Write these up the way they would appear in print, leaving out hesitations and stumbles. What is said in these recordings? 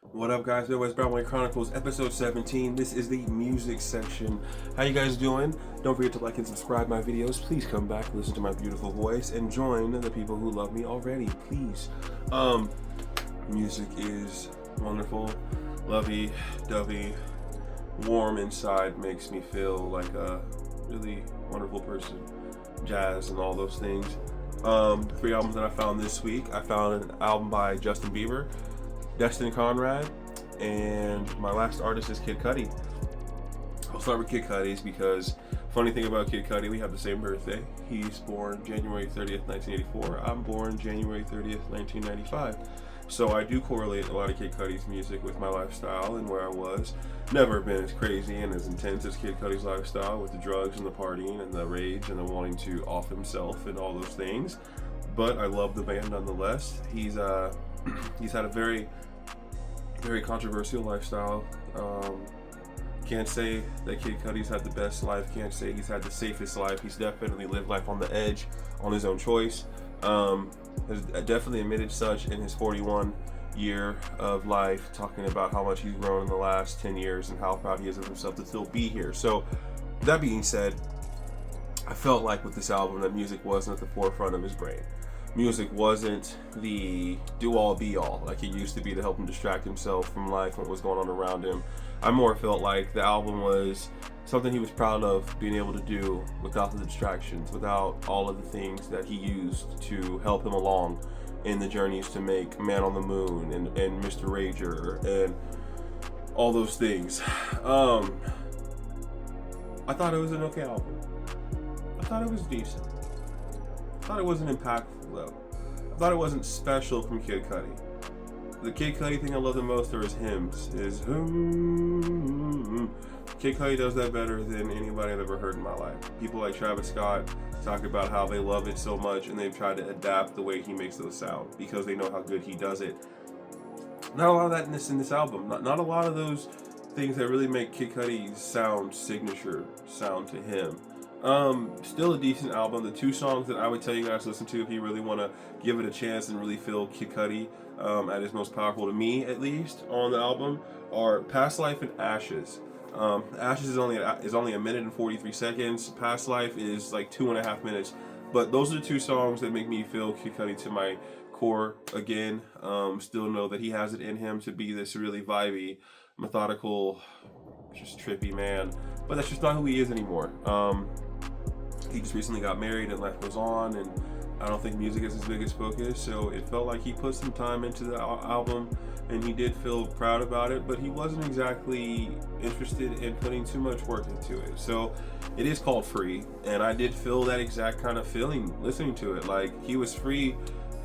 What up, guys? Midwest Broadway Chronicles, episode 17. This is the music section. How you guys doing? Don't forget to like and subscribe my videos. Please come back, listen to my beautiful voice, and join the people who love me already. Please. Music is wonderful, lovey-dovey, warm inside, makes me feel like a really wonderful person. Jazz and all those things. 3 albums that I found this week. I found an album by Justin Bieber, Destin Conrad, and my last artist is Kid Cudi. I'll start with Kid Cudi's because funny thing about Kid Cudi, we have the same birthday. He's born January 30th, 1984. I'm born January 30th, 1995. So I do correlate a lot of Kid Cudi's music with my lifestyle and where I was. Never been as crazy and as intense as Kid Cudi's lifestyle with the drugs and the partying and the rage and the wanting to off himself and all those things. But I love the band nonetheless. He's had a very controversial lifestyle. Can't say that Kid Cudi's had the best life. Can't say he's had the safest life. He's definitely lived life on the edge, on his own choice. Has definitely admitted such in his 41 year of life, talking about how much he's grown in the last 10 years and how proud he is of himself to still be here. So that being said, I felt like with this album that music wasn't at the forefront of his brain. Music wasn't the do-all be-all like it used to be to help him distract himself from life and what was going on around him. I more felt like the album was something he was proud of being able to do without the distractions, without all of the things that he used to help him along in the journeys to make Man on the Moon and Mr. Rager and all those things. I thought it was an okay album. I thought it was decent. I thought it wasn't impactful though. I thought it wasn't special from Kid Cudi. The Kid Cudi thing I love the most are his hymns. Kid Cudi does that better than anybody I've ever heard in my life. People like Travis Scott talk about how they love it so much and they've tried to adapt the way he makes those sound because they know how good he does it. Not a lot of that in this album. Not a lot of those things that really make Kid Cudi's sound signature sound to him. Still a decent album. The 2 songs that I would tell you guys to listen to if you really want to give it a chance and really feel Kid Cudi at his most powerful, to me at least, on the album are Past Life and Ashes. Ashes is only a minute and 43 seconds. Past Life is like 2.5 minutes. But those are the 2 songs that make me feel Kid Cudi to my core again. Still know that he has it in him to be this really vibey, methodical, just trippy man. But that's just not who he is anymore. He just recently got married and life goes on, and I don't think music is his biggest focus, so it felt like he put some time into the album and he did feel proud about it, but he wasn't exactly interested in putting too much work into it. So it is called Free, and I did feel that exact kind of feeling listening to it. Like, he was free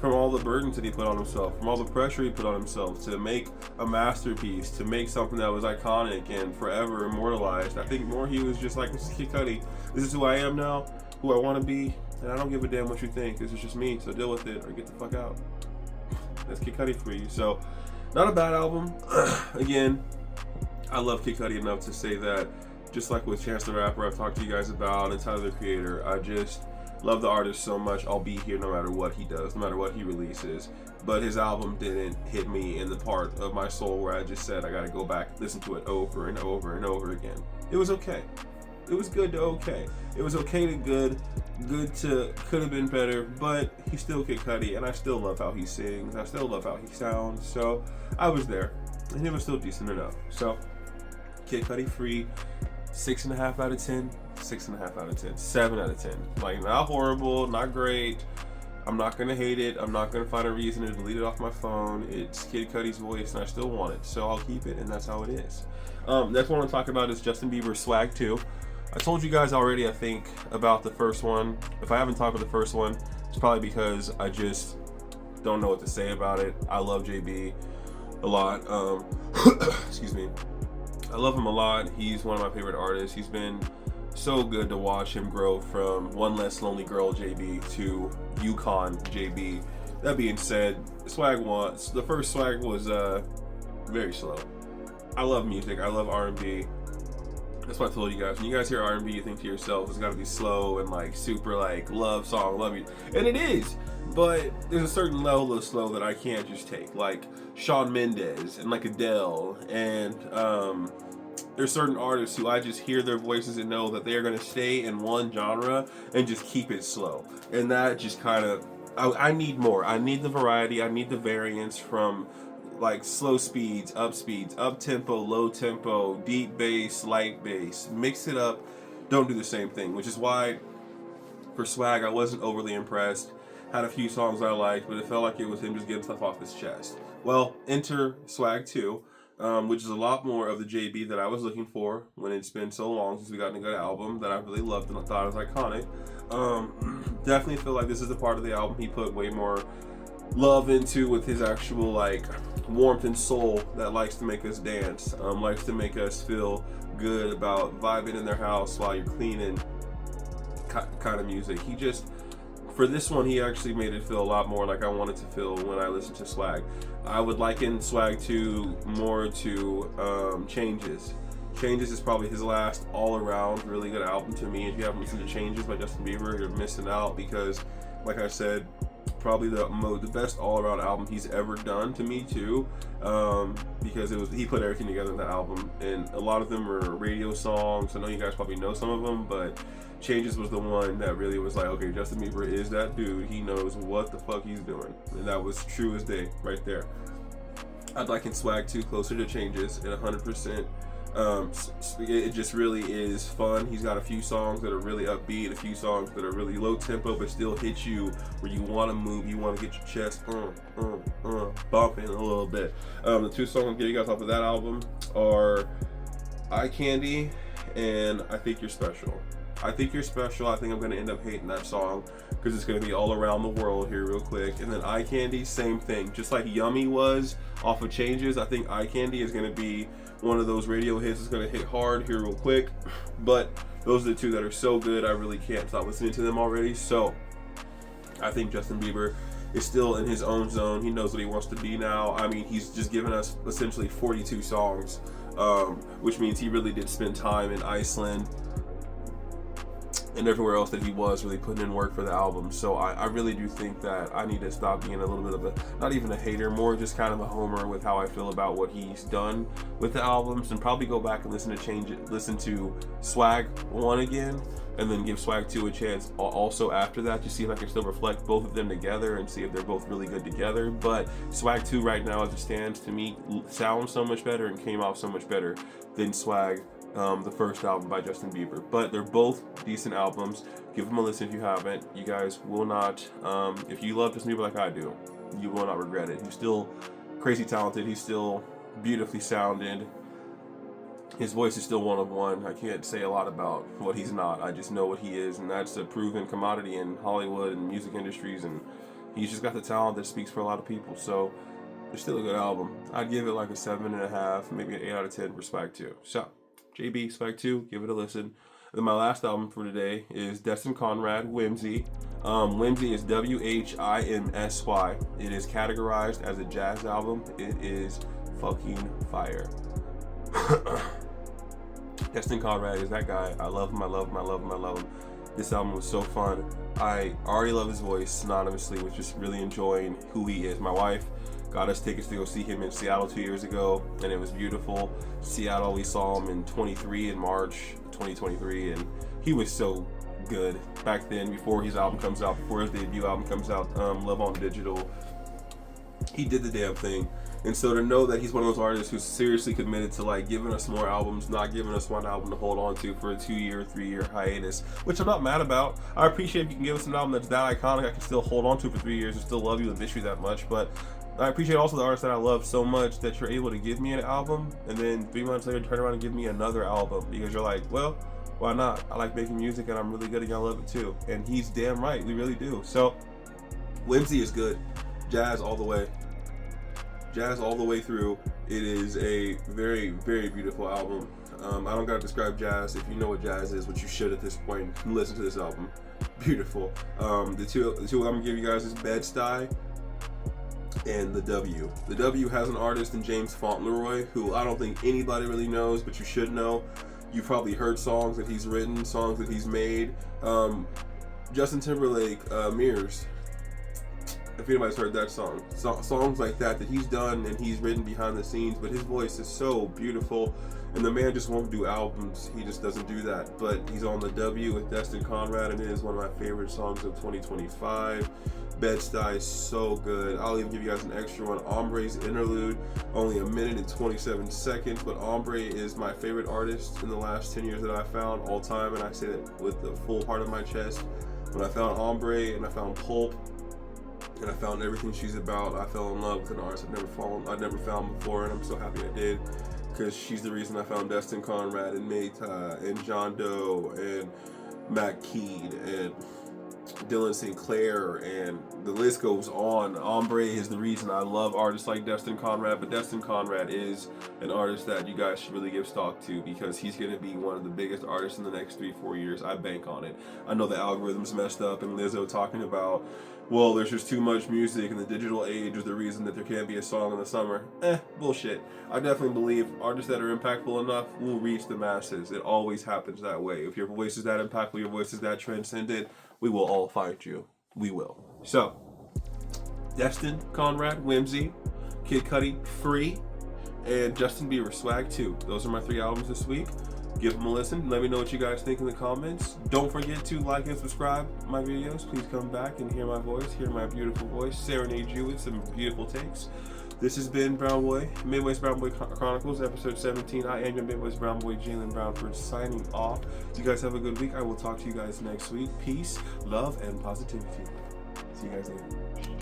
from all the burdens that he put on himself, from all the pressure he put on himself to make a masterpiece, to make something that was iconic and forever immortalized. I think more he was just like, this is Kid Cudi, this is who I am now, who I want to be, and I don't give a damn what you think, this is just me, so deal with it or get the fuck out. That's Kid Cudi for you. So, not a bad album. Again, I love Kid Cudi enough to say that, just like with Chance the Rapper I've talked to you guys about, and Tyler the Creator, I just love the artist so much. I'll be here no matter what he does, no matter what he releases. But his album didn't hit me in the part of my soul where I just said I gotta go back, listen to it over and over and over again. It was okay. It was good to okay. It was okay to good. Good to could have been better, but he's still Kid Cudi, and I still love how he sings. I still love how he sounds. So I was there, and it was still decent enough. So Kid Cudi, Free, 6.5 out of 10. 6.5 out of 10, 7 out of 10. Like, not horrible, not great. I'm not gonna hate it. I'm not gonna find a reason to delete it off my phone. It's Kid Cudi's voice, and I still want it, so I'll keep it, and that's how it is. Next one I want to talk about is Justin Bieber's Swag 2. I told you guys already, I think, about the first one. If I haven't talked about the first one, it's probably because I just don't know what to say about it. I love JB a lot. Excuse me. I love him a lot. He's one of my favorite artists. He's been so good to watch him grow from One Less Lonely Girl JB to Yukon JB. That being said, the first Swag was very slow. I love music. I love R&B. That's what I told you guys. When you guys hear R&B, you think to yourself, it's got to be slow and like super like love song, love you. And it is. But there's a certain level of slow that I can't just take, like Shawn Mendes and like Adele, and there's certain artists who I just hear their voices and know that they are going to stay in one genre and just keep it slow. And that just kind of, I need more. I need the variety. I need the variance from like slow speeds, up tempo, low tempo, deep bass, light bass. Mix it up. Don't do the same thing, which is why for Swag I wasn't overly impressed. Had a few songs I liked, but it felt like it was him just getting stuff off his chest. Well, enter Swag 2, which is a lot more of the JB that I was looking for when it's been so long since we got a good album that I really loved and I thought was iconic. Definitely feel like this is the part of the album he put way more love into with his actual like warmth and soul that likes to make us dance, likes to make us feel good about vibing in their house while you're cleaning kind of music. He just, for this one, he actually made it feel a lot more like I wanted to feel when I listened to Swag. I would liken Swag 2 more to Changes. Changes is probably his last all-around really good album to me. If you haven't listened to Changes by Justin Bieber, you're missing out because, like I said, probably the best all-around album he's ever done to me too, because he put everything together in that album, and a lot of them were radio songs. I know you guys probably know some of them, but Changes was the one that really was like, okay, Justin Bieber is that dude. He knows what the fuck he's doing, and that was true as day right there. I'd liken Swag 2 closer to Changes at 100%. It just really is fun. He's got a few songs that are really upbeat, a few songs that are really low tempo, but still hit you where you want to move, you want to get your chest bumping a little bit. The two songs I'll get you guys off of that album are Eye Candy and I Think You're Special. I Think You're Special, I think I'm going to end up hating that song because it's going to be all around the world here real quick. And then Eye Candy, same thing. Just like Yummy was off of Changes, I think Eye Candy is going to be one of those radio hits that's going to hit hard here real quick. But those are the two that are so good, I really can't stop listening to them already. So I think Justin Bieber is still in his own zone. He knows what he wants to be now. I mean, he's just given us essentially 42 songs, which means he really did spend time in Iceland and everywhere else that he was really putting in work for the album. So I really do think that I need to stop being a little bit of a, not even a hater, more just kind of a homer with how I feel about what he's done with the albums, and probably go back and listen to Swag 1 again, and then give Swag 2 a chance also after that to see if I can still reflect both of them together and see if they're both really good together. But Swag 2 right now as it stands to me sounds so much better and came off so much better than Swag, the first album by Justin Bieber. But they're both decent albums. Give them a listen if you haven't. You guys will not, if you love Justin Bieber like I do, you will not regret it. He's still crazy talented. He's still beautifully sounded. His voice is still one of one. I can't say a lot about what he's not. I just know what he is, and that's a proven commodity in Hollywood and music industries, and he's just got the talent that speaks for a lot of people. So it's still a good album. I'd give it like a 7.5, maybe an 8 out of 10 for Swag 2. So JB, Swag 2, give it a listen. And then my last album for today is Destin Conrad, Whimsy. Whimsy is WHIMSY. It is categorized as a jazz album. It is fucking fire. Destin Conrad is that guy. I love him, I love him, I love him, I love him. This album was so fun. I already love his voice synonymously with just really enjoying who he is. My wife got us tickets to go see him in Seattle 2 years ago, and it was beautiful. Seattle, we saw him in March 2023, and he was so good back then, before his album comes out, before his debut album comes out, Love on Digital. He did the damn thing. And so to know that he's one of those artists who's seriously committed to like giving us more albums, not giving us one album to hold on to for a 2-year, 3-year hiatus, which I'm not mad about. I appreciate if you can give us an album that's that iconic I can still hold on to for 3 years and still love you and miss you that much. But I appreciate also the artists that I love so much that you're able to give me an album and then 3 months later turn around and give me another album, because you're like, well, why not? I like making music and I'm really good and y'all love it too. And he's damn right, we really do. So Whimsy is good. Jazz all the way. Jazz all the way through. It is a very, very beautiful album. I don't gotta describe jazz. If you know what jazz is, which you should at this point, listen to this album. Beautiful. The two I'm gonna give you guys is Bed-Stuy and The W. The W has an artist in James Fauntleroy who I don't think anybody really knows, but you should know. You've probably heard songs that he's written, songs that he's made. Justin Timberlake, Mirrors. If anybody's heard that song, songs like that he's done and he's written behind the scenes, but his voice is so beautiful, and the man just won't do albums. He just doesn't do that. But he's on the W with Destin Conrad, and it is one of my favorite songs of 2025. Bed-Stuy is so good. I'll even give you guys an extra one. Ombre's interlude, only 1 minute and 27 seconds, but Ombre is my favorite artist in the last 10 years that I found all time, and I say that with the full heart of my chest. When I found Ombre and I found Pulp, and I found everything she's about, I fell in love with an artist I'd never found before, and I'm so happy I did, because she's the reason I found Destin Conrad and Mayta and John Doe and Matt Keed and Dylan Sinclair, and the list goes on. Ombre is the reason I love artists like Destin Conrad, but Destin Conrad is an artist that you guys should really give stock to, because he's going to be one of the biggest artists in the next 3-4 years. I bank on it. I know the algorithm's messed up, and Lizzo talking about, well, there's just too much music and the digital age is the reason that there can't be a song in the summer. Bullshit. I definitely believe artists that are impactful enough will reach the masses. It always happens that way. If your voice is that impactful, your voice is that transcendent, we will all find you. We will. So, Destin Conrad, Whimsy, Kid Cudi, Free, and Justin Bieber, Swag 2. Those are my 3 albums this week. Give them a listen. Let me know what you guys think in the comments. Don't forget to like and subscribe to my videos. Please come back and hear my voice, hear my beautiful voice, serenade you with some beautiful takes. This has been Brown Boy, Midwest Brown Boy Chronicles, episode 17. I am your Midwest Brown Boy, Jalen Brownford, signing off. You guys have a good week. I will talk to you guys next week. Peace, love, and positivity. See you guys later.